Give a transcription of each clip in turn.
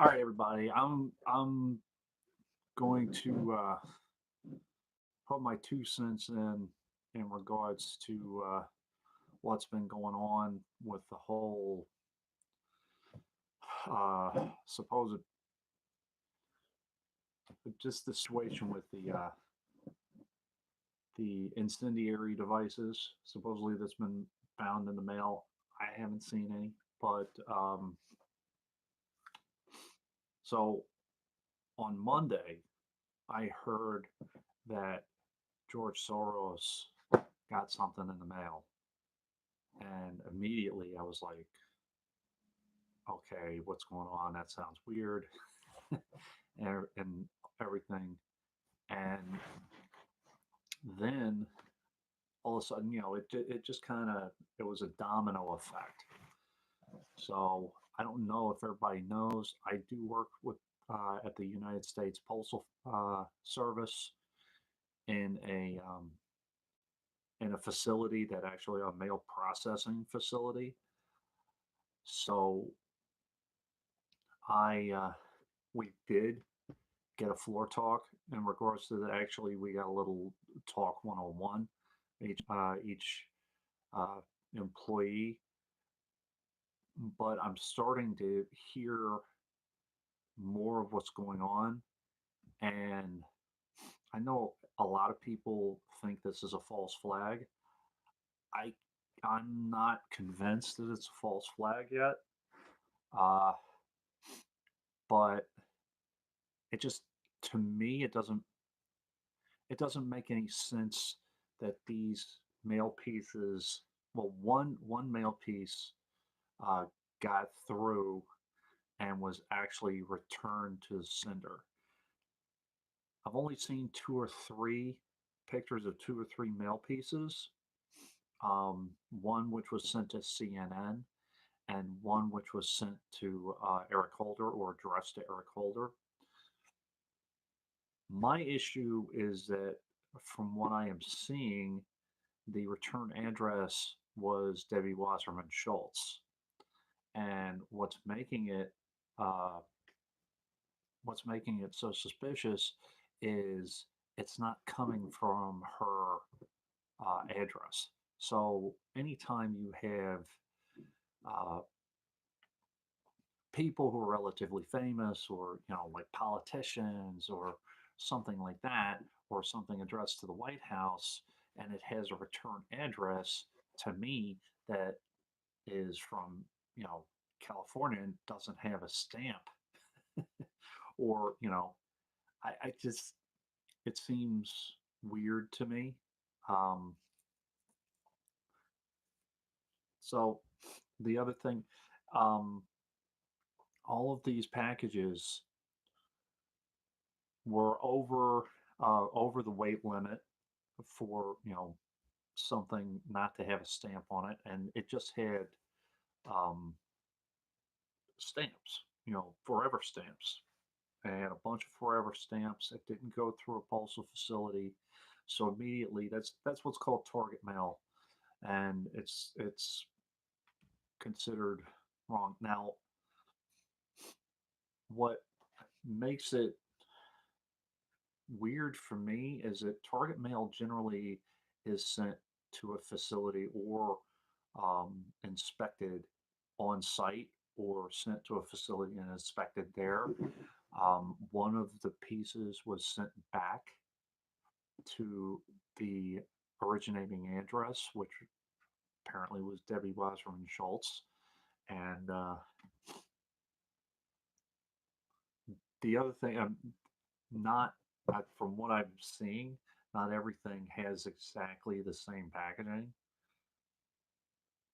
All right, everybody. I'm going to put my 2 cents in regards to what's been going on with the whole supposed just the situation with the incendiary devices supposedly that's been found in the mail. I haven't seen any, but so on Monday I heard that George Soros got something in the mail. And immediately I was like, okay, what's going on? That sounds weird and everything. And then all of a sudden, it just kind of, it was a domino effect. So I don't know if everybody knows, I do work with at the United States Postal Service in a facility that actually a mail processing facility. So I we did get a floor talk in regards to that. Actually, we got a little talk 101. Each uh, employee, but I'm starting to hear more of what's going on, and I know a lot of people think this is a false flag. I I'm not convinced that it's a false flag yet, uh, but it just to me it doesn't make any sense that these mail pieces, well, one mail piece uh, got through and was actually returned to the sender. I've only seen two or three pictures of two or three mail pieces. One which was sent to CNN, and one which was sent to Eric Holder or addressed to Eric Holder. My issue is that from what I am seeing, the return address was Debbie Wasserman Schultz. And uh, what's making it so suspicious is it's not coming from her address. So anytime you have uh, people who are relatively famous, or like politicians or something like that, or something addressed to the White House, and it has a return address to me that is from California and doesn't have a stamp, or I just it seems weird to me. Um, so the other thing, um, all of these packages were over the weight limit for something not to have a stamp on it, and it just had um, stamps, forever stamps. I had a bunch of forever stamps. It didn't go through a postal facility, so immediately that's what's called target mail, and it's considered wrong. Now, what makes it weird for me is that target mail generally is sent to a facility or inspected on site, or sent to a facility and inspected there. One of the pieces was sent back to the originating address, which apparently was Debbie Wasserman Schultz. And the other thing, not from what I'm seeing, not everything has exactly the same packaging,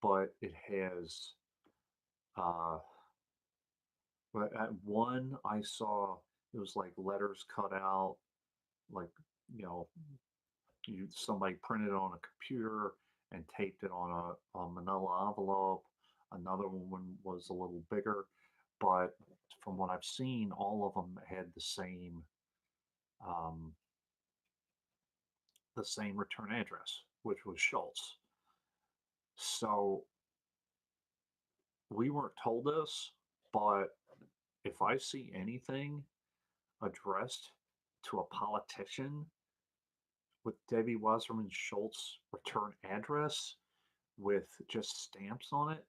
but it has. Uh, but at one I saw it was like letters cut out, like you know, somebody printed it on a computer and taped it on a manila envelope. Another one was a little bigger, but from what I've seen, all of them had um, the same return address, which was Schultz. So we weren't told this, but if I see anything addressed to a politician with Debbie Wasserman Schultz return address with just stamps on it,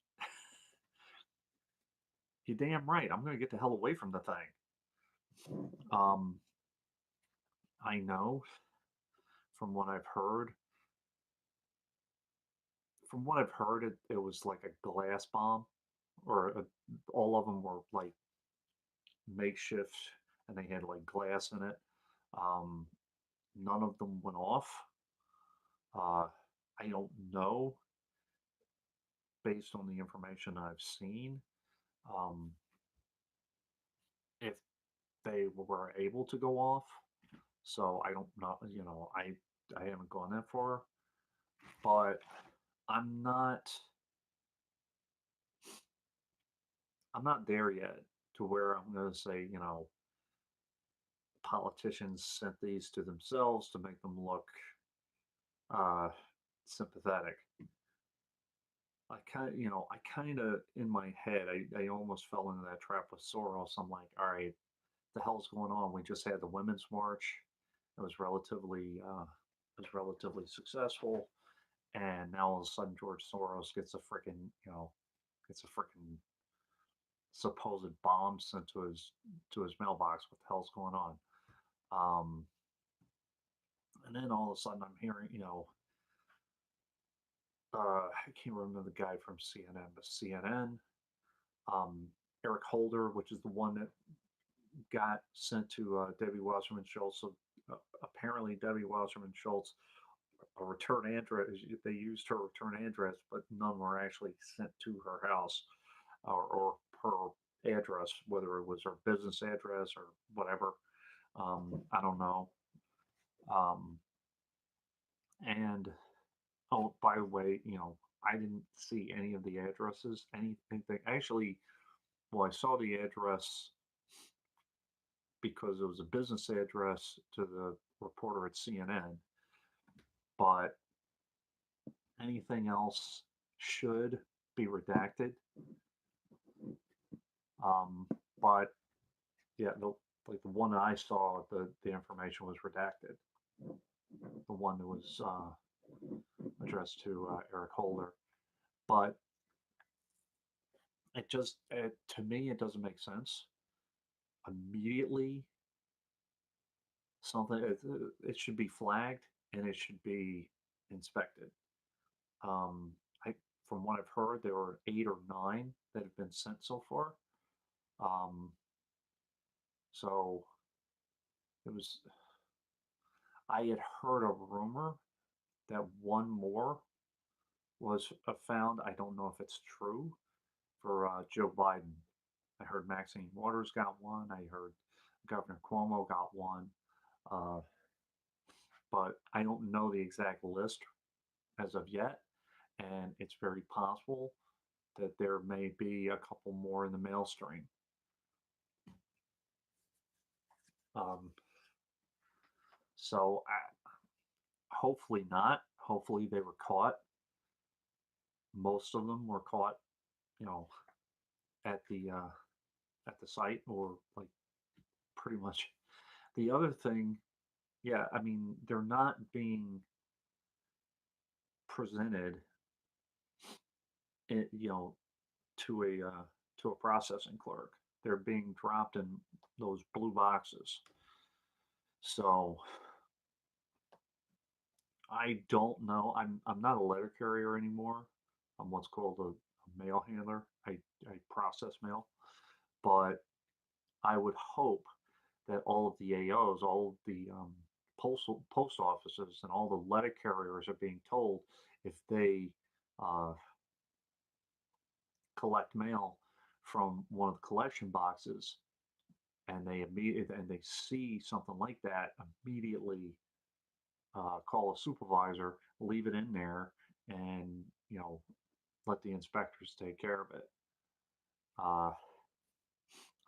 you're damn right. I'm going to get the hell away from the thing. Um, I know from what I've heard, it was like a glass bomb, or all of them were like makeshift, and they had like glass in it. Um, None of them went off. Uh, I don't know, based on the information I've seen, um, if they were able to go off. So I don't know, I haven't gone that far, but I'm not I'm not there yet to where I'm going to say, politicians sent these to themselves to make them look uh, sympathetic. I kind of in my head, I almost fell into that trap with Soros. I'm like, all right, the hell's going on? We just had the Women's March. It was relatively successful, and now all of a sudden George Soros gets a freaking supposed bomb sent to his mailbox. What the hell's going on? Um, and then all of a sudden I'm hearing, I can't remember the guy from CNN, but CNN, um, Eric Holder, which is the one that got sent to Debbie Wasserman Schultz. So apparently, Debbie Wasserman Schultz, a return address, they used her return address, but none were actually sent to her house, or her address, whether it was her business address or whatever. I don't know. Um, and oh, by the way, I didn't see any of the addresses, anything. Actually, well, I saw the address because it was a business address to the reporter at CNN, but anything else should be redacted. Um, but yeah, like the one that I saw, the information was redacted. The one that was addressed to Eric Holder, but to me, it doesn't make sense. Immediately, it should be flagged and it should be inspected. Um, I, from what I've heard, there were 8 or 9 that have been sent so far. Um, so it was. I had heard a rumor that one more was found. I don't know if it's true for Joe Biden. I heard Maxine Waters got one. I heard Governor Cuomo got one. Uh, but I don't know the exact list as of yet. And it's very possible that there may be a couple more in the mail stream. Um, hopefully not. Hopefully they were caught. Most of them were caught, you know, at the site, or like pretty much. The other thing, yeah, I mean, they're not being presented, you know, to a processing clerk. They're being dropped in those blue boxes. So I don't know. I'm not a letter carrier anymore. I'm what's called a mail handler. I process mail, but I would hope that all of the AOs, all of the post offices, and all the letter carriers are being told, if they uh, collect mail from one of the collection boxes, and they see something like that, immediately call a supervisor, leave it in there, and let the inspectors take care of it. Uh,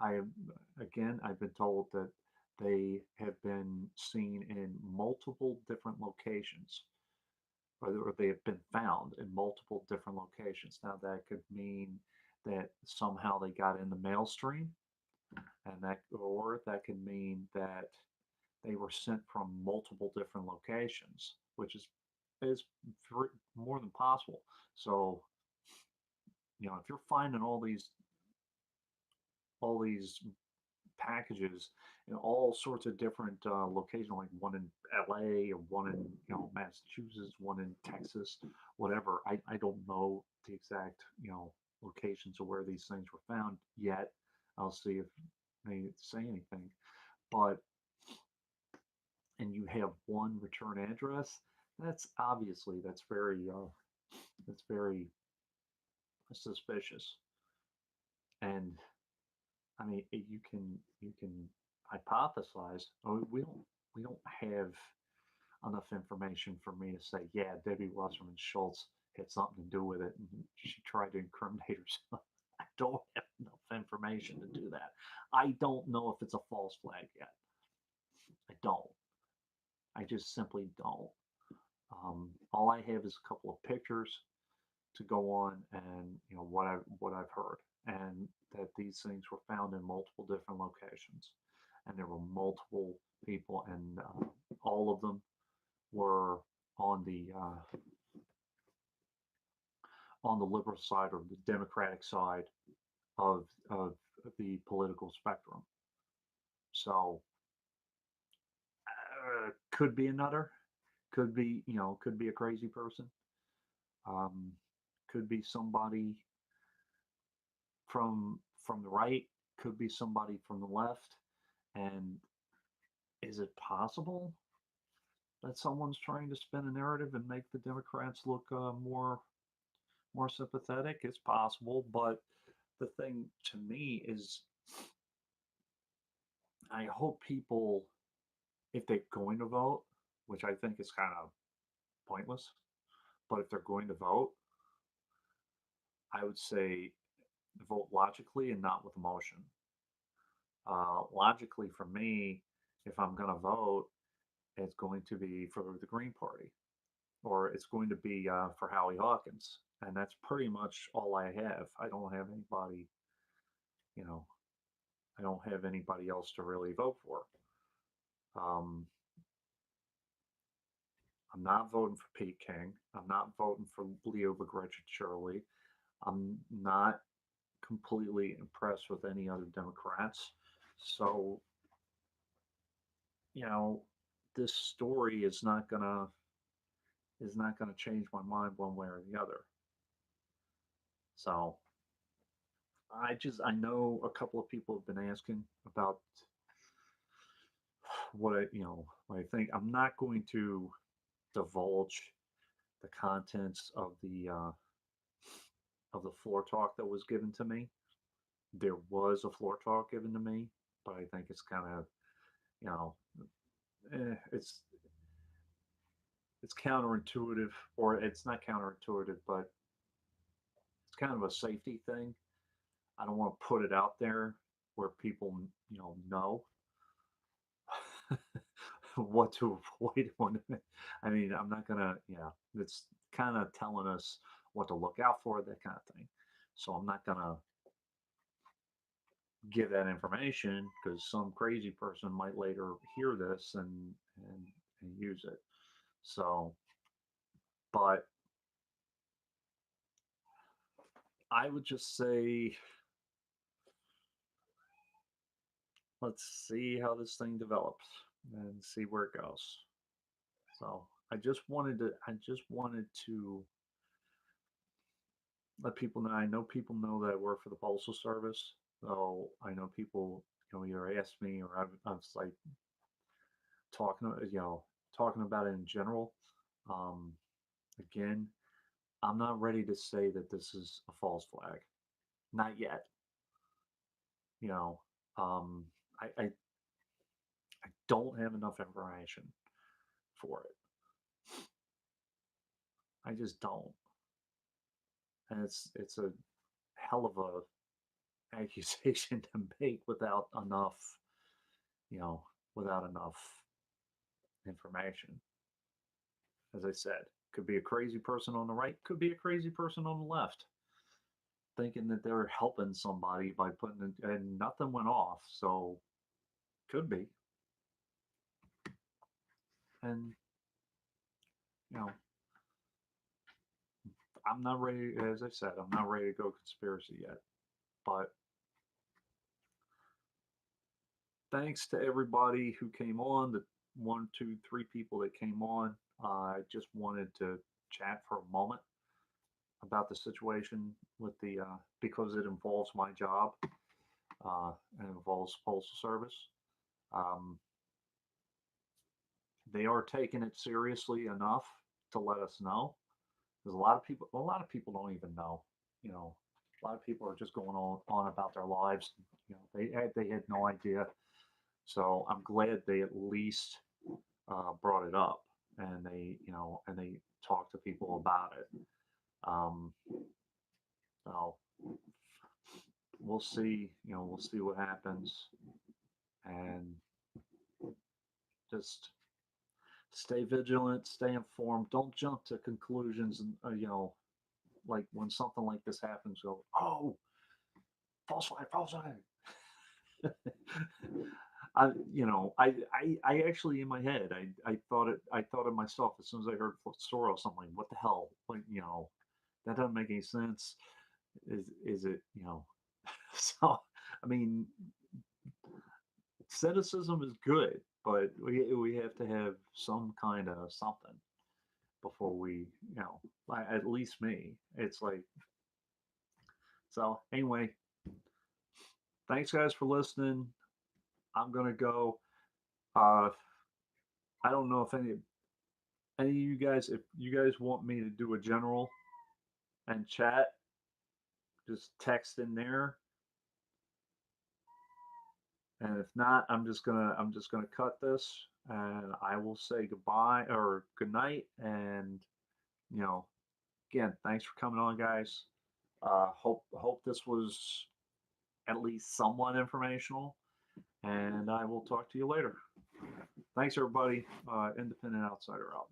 I've been told that they have been seen in multiple different locations, or they have been found in multiple different locations. Now that could mean that somehow they got in the mail stream, and that can mean that they were sent from multiple different locations, which is more than possible. So, if you're finding all these packages in all sorts of different locations, like one in LA or one in Massachusetts, one in Texas, whatever. I don't know the exact locations of where these things were found yet. I'll see if they say anything. But and you have one return address, that's very suspicious. And I mean, you can hypothesize. Oh, we don't have enough information for me to say, yeah, Debbie Wasserman Schultz had something to do with it, and she tried to incriminate herself. I don't have enough information to do that. I don't know if it's a false flag yet. I don't. I just simply don't. All I have is a couple of pictures to go on, and what I've heard, and that these things were found in multiple different locations, and there were multiple people, and all of them were on the liberal side or the Democratic side of the political spectrum. So could be another, could be a crazy person, um, could be somebody from the right, could be somebody from the left, and is it possible that someone's trying to spin a narrative and make the Democrats look more sympathetic? It's possible, but the thing to me is, I hope people, if they're going to vote, which I think is kind of pointless, but if they're going to vote, I would say vote logically and not with emotion. Logically, for me, if I'm going to vote, it's going to be for the Green Party, or it's going to be for Howie Hawkins, and that's pretty much all I have. You know, I don't have anybody else to really vote for. Um, I'm not voting for Pete King. I'm not voting for Leo Begretchen Shirley. I'm not completely impressed with any other Democrats. So, you know, this story is not gonna change my mind one way or the other. So I know a couple of people have been asking about what I think. I'm not going to divulge the contents of the floor talk that was given to me. There was a floor talk given to me, but I think it's kind of, you know, it's counterintuitive, or it's not counterintuitive, but it's kind of a safety thing. I don't want to put it out there where people, know what to avoid. I mean, I'm not gonna, it's kind of telling us what to look out for, that kind of thing. So I'm not gonna give that information because some crazy person might later hear this and use it. So, but I would just say, let's see how this thing develops and see where it goes. So I just wanted to let people know. I know people know that I work for the Postal Service. So I know people, either ask me, or I've like talking, talking about it in general. Um, Again, I'm not ready to say that this is a false flag. Not yet. You know, um, I don't have enough information for it. I just don't, and it's a hell of a accusation to make you know, without enough information. As I said, could be a crazy person on the right, could be a crazy person on the left. thinking that they're helping somebody by putting it, and nothing went off. So could be. And you know, I'm not ready. As I said, I'm not ready to go conspiracy yet. But thanks to everybody who came on. The one, two, three people that came on. I just wanted to chat for a moment about the situation with the because it involves my job and involves postal service. Um, they are taking it seriously enough to let us know. Because a lot of people don't even know. You know, a lot of people are just going on about their lives. You know, they had no idea. So I'm glad they at least brought it up, and they talked to people about it. Um, so we'll see. We'll see what happens, and just stay vigilant, stay informed. Don't jump to conclusions, and like when something like this happens, go, oh, false flag, false flag. I actually in my head, I thought of myself as soon as I heard Soros. I'm like, what the hell? Like, that doesn't make any sense. Is it? So, I mean, cynicism is good, but we have to have some kind of something before we, at least me. It's like, so anyway, thanks guys for listening. I'm gonna go. Uh, I don't know if any of you guys, if you guys want me to do a general and chat, just text in there. And if not, I'm just gonna cut this, and I will say goodbye or good night. And you know, again, thanks for coming on, guys. Hope this was at least somewhat informational, and I will talk to you later. Thanks, everybody. Independent Outsider out.